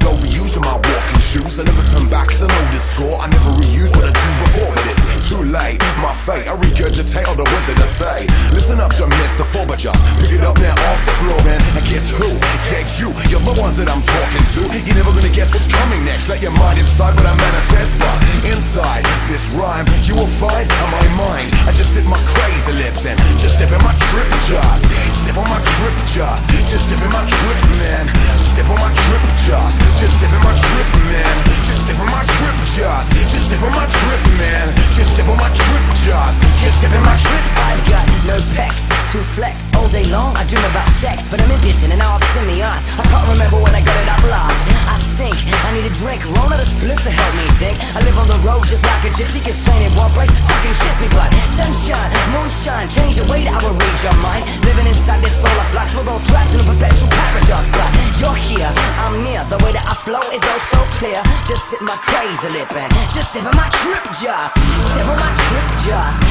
Overused in my walking shoes. I never turn back, cause I know this score. I never reuse what I do before, but it's too late. My fate, I regurgitate all the words that I say. Listen up, don't miss the fall, but just pick it up now off the floor, man. And guess who? Yeah, you're the ones that I'm talking to. You're never gonna guess what's coming next. Let your mind inside what I manifest, but inside this rhyme, you will find on my mind. I just sit my crazy lips and just step in my trip, just step on my trip, just step in my trip, man. Step on my trip, just step in my trip, man. Just step on my trip, just step on my trip, man. Just step on my trip, just step in my trip. I've got no pecks to flex all day long. I dream about sex, but I'm impotent and now I've seen me ass. I can't remember when I got it up last. I stink, I need a drink, roll out a spliff to help me think. I live on the road just like a gypsy, get sane in one place, fucking shits me blood. Sunshine, moonshine, change the way that I will read your mind. Living inside this solar flux, we're all trapped in a perpetual paradox. But you're here, I'm near, the way that I flow is all so clear. Just sit my crazy lip and just step on my trip, just step on my trip,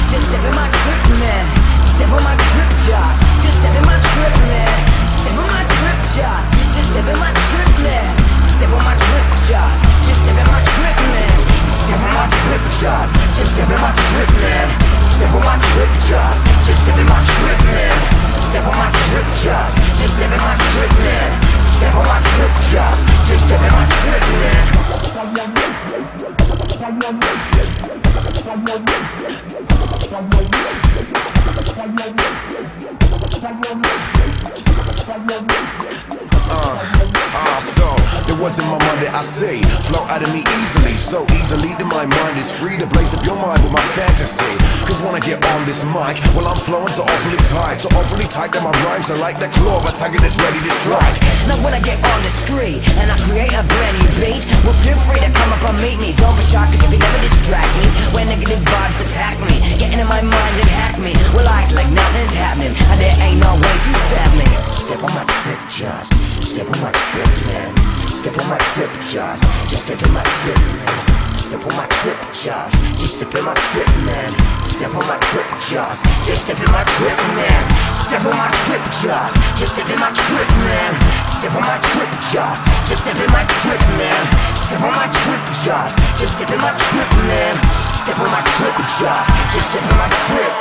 just step in my trip, man. Step on my trip, just step in my trip, man. Step on my trip, just step in my trip, man. Step on my trip, just step in my trip, man. Step on my trip, just step in my trip, man. Step on my trip, just step in my trip, man. Step on my trip, just step in my trip, man. Step on my trip, just step in my trip, man. So it wasn't my mind that I see flow out of me easily, so easily that my mind is free to blaze up your mind with my fantasy. Cause when I get on this mic, well I'm flowing so awfully tight that my rhymes are like that claw of a tiger that's ready to strike. Now when I get on the street and I create a brand new beat, well feel free to come up and meet me. Don't be shy cause you can never distract me when negative vibes attack me, get into my mind and hack me. Well I act like nothing's happening and there ain't no way to stab me. Step on my trip, just step on my trip, man. Step on my trip, just step in my trip, man. Step on my trip, just step in my trip, man. Step on my trip, just step in my trip, man. Step on my trip, just step in my trip, man. Step on my trip, just step in my trip, man. Step on my trip, just step in my trip, man. Step on my trip, just step in my trip.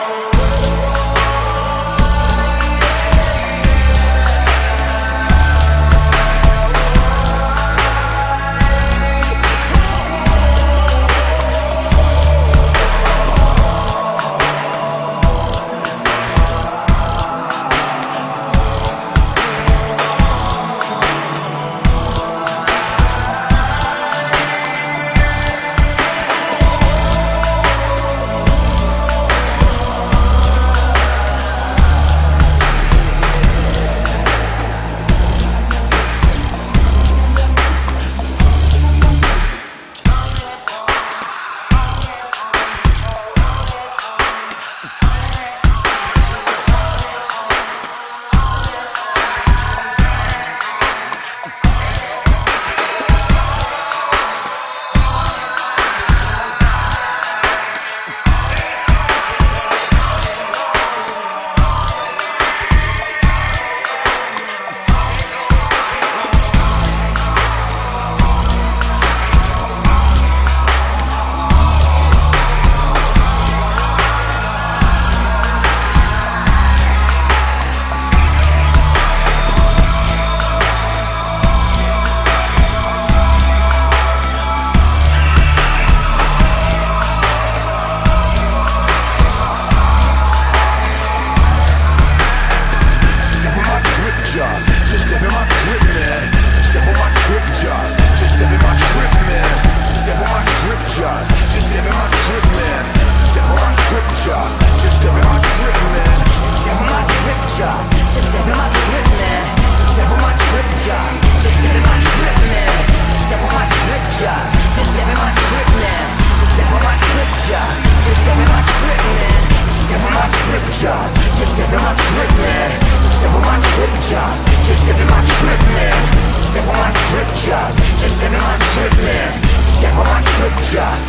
just step in my trip, man. Step on my trip, just step in my trip, man. Step on my trip, just step in my trip, man. Step on my trip, just step in my trip, man. Step on my trip, just step in my trip, man. Step on my trip, just step in my trip, man. Step on my trip, just step in my trip, man. Step on my trip, just step in my trip, man. Step on my trip, just step in my trip, man. Step on my trip, just